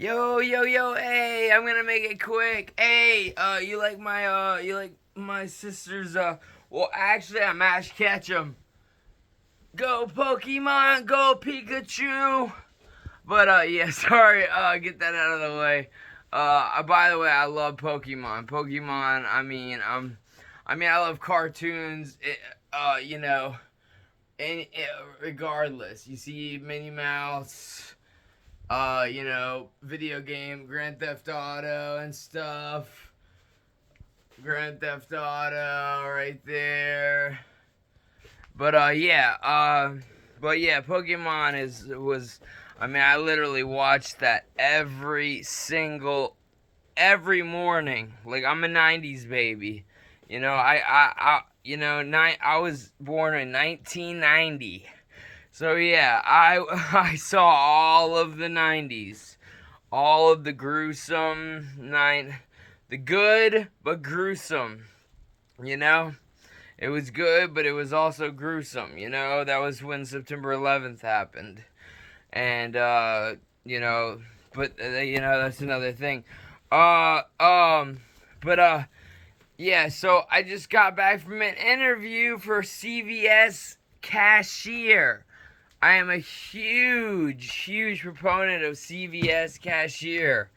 Yo, yo, yo, hey, I'm gonna make it quick. Hey, you like my sister's, well, actually, I mashed Ketchum. Go Pokemon, go Pikachu. But, yeah, sorry, get that out of the way. By the way, I love Pokemon. I love cartoons, you know, and regardless. You see Minnie Mouse, video game, Grand Theft Auto and stuff. Grand Theft Auto right there. But Pokemon is was I literally watched that every morning. Like I'm a '90s baby. I was born in 1990. So yeah, I saw all of the '90s, all of the the good but gruesome. You know, it was good, but it was also gruesome. That was when September 11th happened, and you know, but that's another thing. Uh, um, but yeah. So I just got back from an interview for CVS cashier. I am a huge proponent of CVS cashier.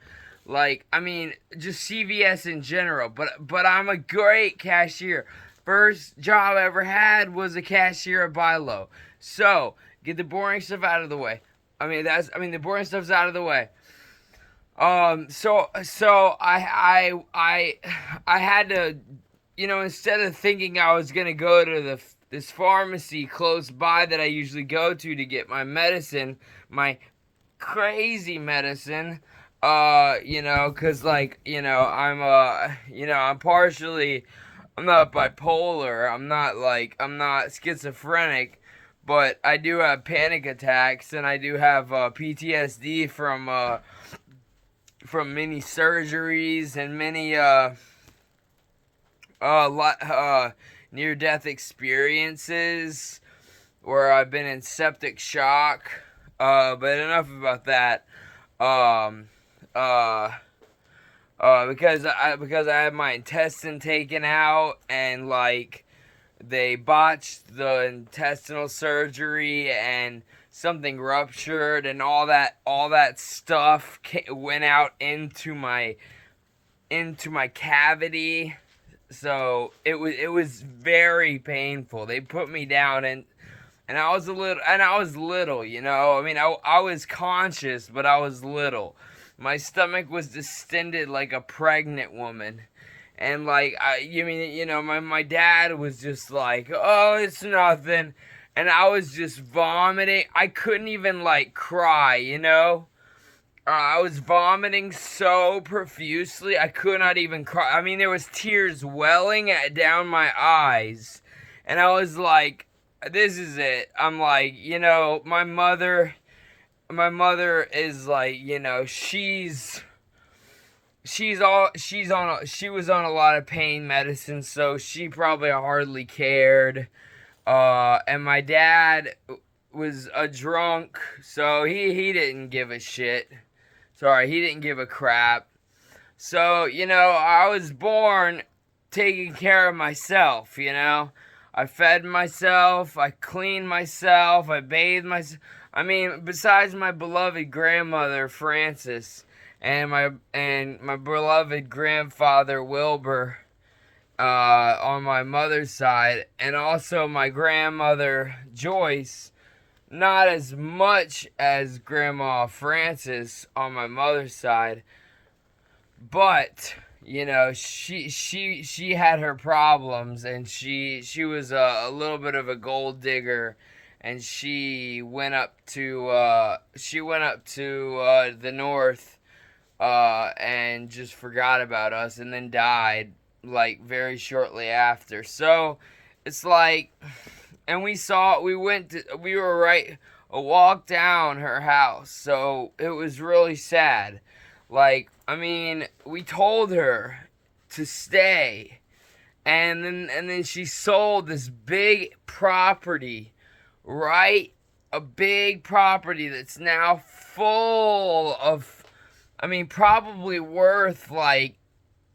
Just CVS in general, but I'm a great cashier. First job I ever had was a cashier at Bilo. So, get the boring stuff out of the way. The boring stuff's out of the way. I had to, instead of thinking I was gonna go to this pharmacy close by that I usually go to get my medicine, my crazy medicine, cause I'm not bipolar, I'm not schizophrenic, but I do have panic attacks and I do have PTSD from many surgeries and many near death experiences where I've been in septic shock. But enough about that. Um, uh, because I had my intestine taken out and they botched the intestinal surgery and something ruptured and all that stuff went out into my cavity. So it was very painful. They put me down and I was little, I was conscious, but I was little. My stomach was distended like a pregnant woman. And my dad was just like, "Oh, it's nothing." And I was just vomiting. I couldn't even cry. I was vomiting so profusely I could not even cry. There was tears welling down my eyes, and I was like, "This is it." I'm like, my mother is like, she was on a lot of pain medicine, so she probably hardly cared. And my dad was a drunk, so he didn't give a shit. Sorry, he didn't give a crap. So, I was born taking care of myself. I fed myself, I cleaned myself, I bathed myself. Besides my beloved grandmother, Frances, and my beloved grandfather, Wilbur, on my mother's side, and also my grandmother, Joyce, not as much as Grandma Frances on my mother's side, but she had her problems, and she was a little bit of a gold digger, and she went up to the north, and just forgot about us, and then died very shortly after. So it's and we were right a walk down her house, so it was really sad. We told her to stay, and then she sold this big property, right? A big property that's now full of I mean, probably worth like